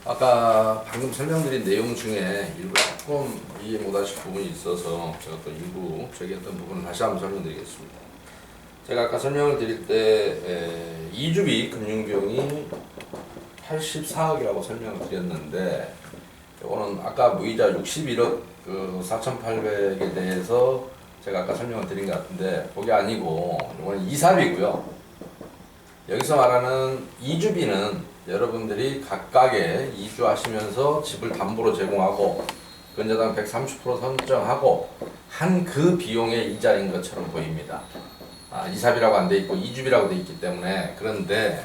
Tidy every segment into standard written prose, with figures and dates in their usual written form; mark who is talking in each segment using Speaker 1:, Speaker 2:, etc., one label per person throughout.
Speaker 1: 아까 방금 설명드린 내용 중에 일부 조금 이해 못하실 부분이 있어서 제가 또 일부 제기했던 부분을 다시 한번 설명드리겠습니다. 제가 아까 설명을 드릴 때 이주비 금융비용이 84억이라고 설명을 드렸는데, 이거는 아까 무이자 61억 4,800에 대해서 제가 아까 설명을 드린 것 같은데, 그게 아니고 이거는 이삽이고요. 여기서 말하는 이주비는 여러분들이 각각의 이주하시면서 집을 담보로 제공하고 근저당 130% 선정하고 한 그 비용의 이자인 것처럼 보입니다. 이삽이라고 안 돼 있고 이주비라고 돼 있기 때문에. 그런데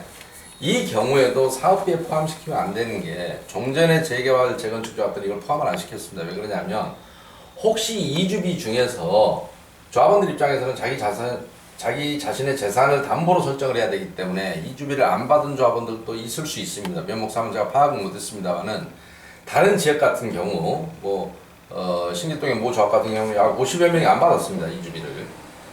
Speaker 1: 이 경우에도 사업비에 포함시키면 안 되는 게, 종전의 재개발 재건축 조합들이 이걸 포함을 안 시켰습니다. 왜 그러냐면 혹시 이주비 중에서 조합원들 입장에서는 자기 자신의 재산을 담보로 설정을 해야 되기 때문에 이주비를 안 받은 조합원들도 있을 수 있습니다. 면목상은 제가 파악은 못했습니다만은, 다른 지역 같은 경우 신길동의 모 조합 같은 경우 약 50여 명이 안 받았습니다, 이주비를.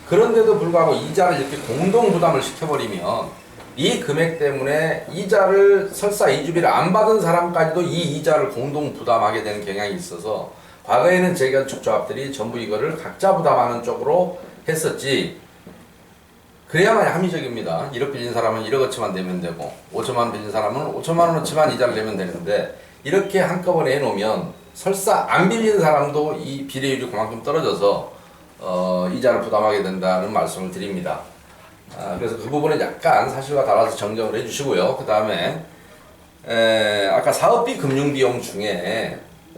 Speaker 1: 그런데도 불구하고 이자를 이렇게 공동 부담을 시켜버리면 이 금액 때문에 이자를 설사 이주비를 안 받은 사람까지도 이 이자를 공동 부담하게 되는 경향이 있어서, 과거에는 재건축 조합들이 전부 이거를 각자 부담하는 쪽으로 했었지, 그래야만 합리적입니다. 1억 빌린 사람은 1억어치만 내면 되고 5천만 원 빌린 사람은 5천만 원어치만 이자를 내면 되는데, 이렇게 한꺼번에 해놓으면 설사 안 빌린 사람도 이 비례율이 그만큼 떨어져서 이자를 부담하게 된다는 말씀을 드립니다. 그래서 그 부분은 약간 사실과 달라서 정정을 해주시고요. 그 다음에 아까 사업비 금융비용 중에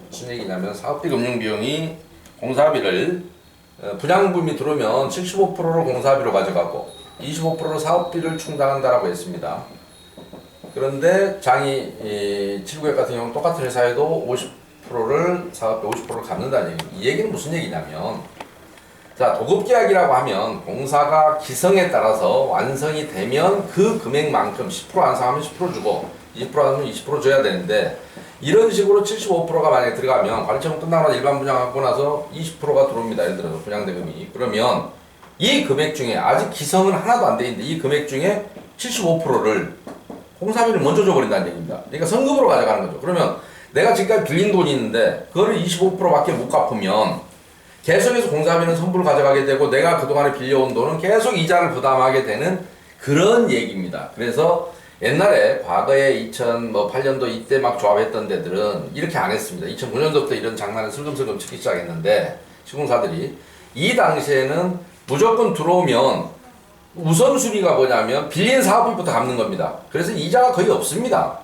Speaker 1: 무슨 얘기냐면, 사업비 금융비용이 공사비를 분양금이 들어오면 75%를 공사비로 가져가고 25%를 사업비를 충당한다라고 했습니다. 그런데 장이 7구역 같은 경우는 똑같은 회사에도 50%를 사업비 50%를 갚는다는 얘기. 이 얘기는 무슨 얘기냐면, 자, 도급계약이라고 하면 공사가 기성에 따라서 완성이 되면 그 금액만큼 10% 완성하면 10% 주고 20% 하면 20% 줘야 되는데, 이런 식으로 75%가 만약에 들어가면 관리처분 끝나고 나서 일반 분양하고 나서 20%가 들어옵니다. 예를 들어서 분양대금이. 그러면 이 금액 중에 아직 기성은 하나도 안 돼 있는데 이 금액 중에 75%를 공사비를 먼저 줘버린다는 얘기입니다. 그러니까 선급으로 가져가는 거죠. 그러면 내가 지금까지 빌린 돈이 있는데 그거를 25%밖에 못 갚으면 계속해서 공사비는 선불 가져가게 되고 내가 그동안에 빌려온 돈은 계속 이자를 부담하게 되는 그런 얘기입니다. 그래서 옛날에 과거에 2008년도 이때 막 조합했던 데들은 이렇게 안 했습니다. 2009년도부터 이런 장난을 슬금슬금 치기 시작했는데, 시공사들이 이 당시에는 무조건 들어오면 우선순위가 뭐냐면 빌린 사업비부터 갚는 겁니다. 그래서 이자가 거의 없습니다.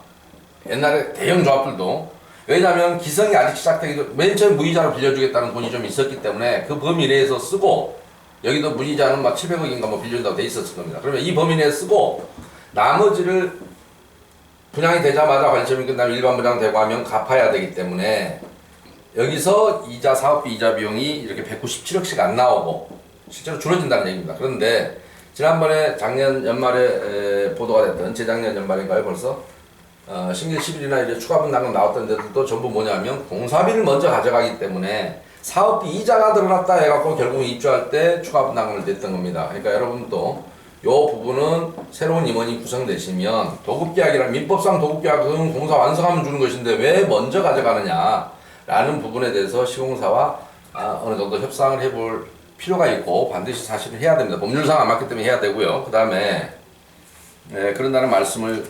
Speaker 1: 옛날에 대형 조합들도. 왜냐하면 기성이 아직 시작되기도, 맨 처음 무이자로 빌려주겠다는 돈이 좀 있었기 때문에 그 범위 내에서 쓰고, 여기도 무이자는 막 700억인가 뭐 빌려준다고 돼 있었을 겁니다. 그러면 이 범위 내에 쓰고 나머지를 분양이 되자마자 관리처분이 끝나면 일반 분양되고 하면 갚아야 되기 때문에, 여기서 이자 사업비 이자 비용이 이렇게 197억씩 안 나오고 실제로 줄어든다는 얘기입니다. 그런데 지난번에 작년 연말에 보도가 됐던, 재작년 연말인가요 벌써? 신길 10일이나 이제 추가 분담금 나왔던 데들도 전부 뭐냐면 공사비를 먼저 가져가기 때문에 사업비 이자가 들어갔다 해갖고 결국 입주할 때 추가 분담금을 냈던 겁니다. 그러니까 여러분도 요 부분은 새로운 임원이 구성되시면, 도급계약이란 민법상 도급계약은 공사 완성하면 주는 것인데 왜 먼저 가져가느냐 라는 부분에 대해서 시공사와 어느 정도 협상을 해볼 필요가 있고 반드시 사실은 해야 됩니다. 법률상 안 맞기 때문에 해야 되고요. 그 다음에 그런다는 말씀을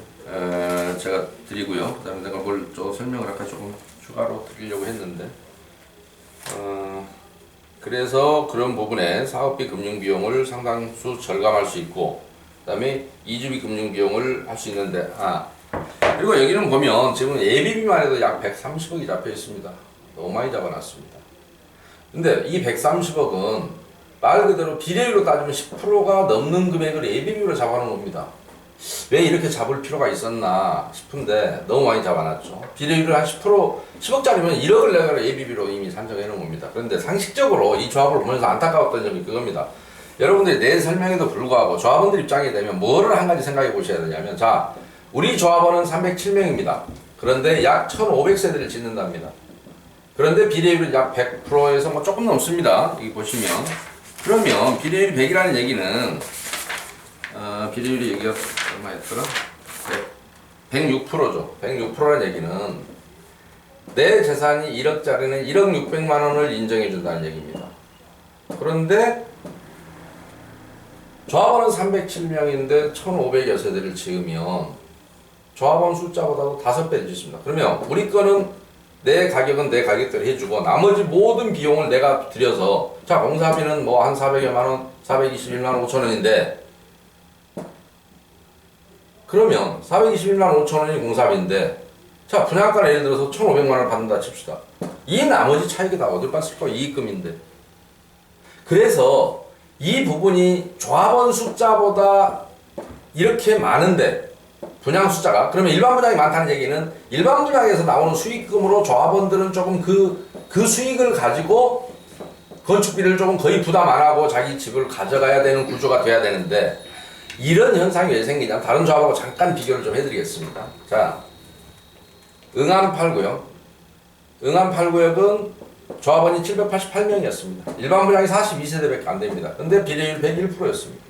Speaker 1: 제가 드리고요. 그 다음에 내가 뭘 좀 설명을 아까 조금 추가로 드리려고 했는데, 그래서 그런 부분에 사업비 금융비용을 상당수 절감할 수 있고, 그 다음에 이주비 금융비용을 할 수 있는데, 그리고 여기는 보면 지금 예비비만 해도 약 130억이 잡혀 있습니다. 너무 많이 잡아놨습니다. 근데 이 130억은 말 그대로 비례율로 따지면 10%가 넘는 금액을 예비비로 잡아놓은 겁니다. 왜 이렇게 잡을 필요가 있었나 싶은데 너무 많이 잡아놨죠. 비례율을 한 10%, 10억짜리면 1억을 내가 예비비로 이미 산정해 놓은 겁니다. 그런데 상식적으로 이 조합을 보면서 안타까웠던 점이 그겁니다. 여러분들이 내 설명에도 불구하고 조합원들 입장이 되면 뭐를 한 가지 생각해 보셔야 되냐면, 자, 우리 조합원은 307명입니다. 그런데 약 1500세대를 짓는답니다. 그런데 비례율은 약 100%에서 뭐 조금 넘습니다. 여기 보시면. 그러면 비례율이 100이라는 얘기는 비례율이 여기가 얼마였더라? 106%죠. 106%라는 얘기는 내 재산이 1억짜리는 1억 600만 원을 인정해 준다는 얘기입니다. 그런데 조합원은 307명인데 1,500여 세대를 지으면 조합원 숫자보다도 5배를 짓습니다. 그러면 우리 거는 내 가격은 내 가격대로 해주고 나머지 모든 비용을 내가 들여서 자 공사비는 뭐 한 400여만 원, 421만 5천 원인데 그러면 421만 5천 원이 공사비인데 자 분양가는 예를 들어서 1,500만 원을 받는다 칩시다. 이 나머지 차익이 다 어딜 봤을 거야? 이익금인데. 그래서 이 부분이 조합원 숫자보다 이렇게 많은데 분양 숫자가 그러면 일반 분양이 많다는 얘기는 일반 분양에서 나오는 수익금으로 조합원들은 조금 그 수익을 가지고 건축비를 조금 거의 부담 안 하고 자기 집을 가져가야 되는 구조가 돼야 되는데 이런 현상이 왜 생기냐면 다른 조합하고 잠깐 비교를 좀 해드리겠습니다. 자, 응암 8구역. 응암 8구역은 조합원이 788명이었습니다. 일반 분양이 42세대밖에 안 됩니다. 근데 비례율 101%였습니다.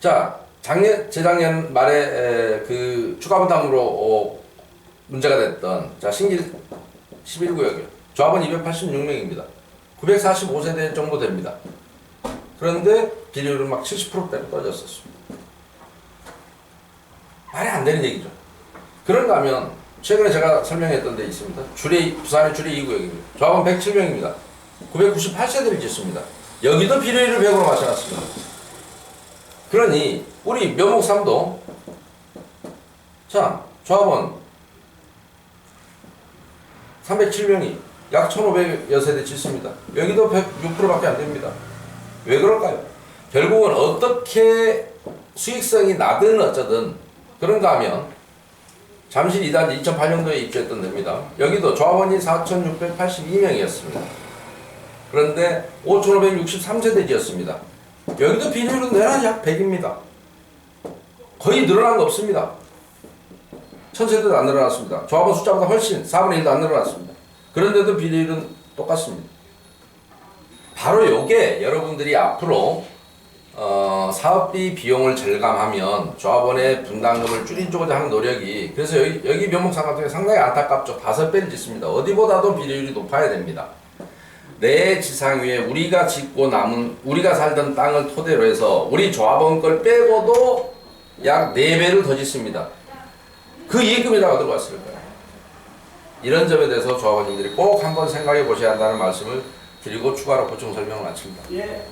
Speaker 1: 자, 재작년 말에 그 추가 분담으로 문제가 됐던 자 신길 11구역이요. 조합원 286명입니다. 945세대 정도 됩니다. 그런데 비례율은 막 70%대로 떨어졌었습니다. 말이 안 되는 얘기죠. 그런가 하면 최근에 제가 설명했던 데 있습니다. 부산의 주례 2구역입니다. 조합원 107명입니다. 998세대를 짓습니다. 여기도 비례율을 100으로 맞춰놨습니다. 그러니 우리 묘목삼도 자 조합원 307명이 약 1,500여 세대 짓습니다. 여기도 106%밖에 안 됩니다. 왜 그럴까요? 결국은 어떻게 수익성이 나든 어쩌든 그런가 하면 잠실 2단지 2008년도에 입주했던 데입니다. 여기도 조합원이 4,682명이었습니다. 그런데 5,563세대 지었습니다. 여기도 비례율은 내나 약 100입니다. 거의 늘어난 거 없습니다. 1,000세대도 안 늘어났습니다. 조합원 숫자보다 훨씬 4분의 1도 안 늘어났습니다. 그런데도 비례율은 똑같습니다. 바로 요게 여러분들이 앞으로 사업비 비용을 절감하면 조합원의 분담금을 줄이고자 하는 노력이 그래서 여기 묘목상 같은 경우 상당히 안타깝죠. 5배를 짓습니다. 어디보다도 비례율이 높아야 됩니다. 내 지상 위에 우리가 짓고 남은 우리가 살던 땅을 토대로 해서 우리 조합원 걸 빼고도 약 4배를 더 짓습니다. 그 이익금이 다 어디로 갔을까요? 이런 점에 대해서 조합원님들이 꼭 한번 생각해 보셔야 한다는 말씀을 드리고 추가로 보충 설명을 마칩니다.
Speaker 2: 예.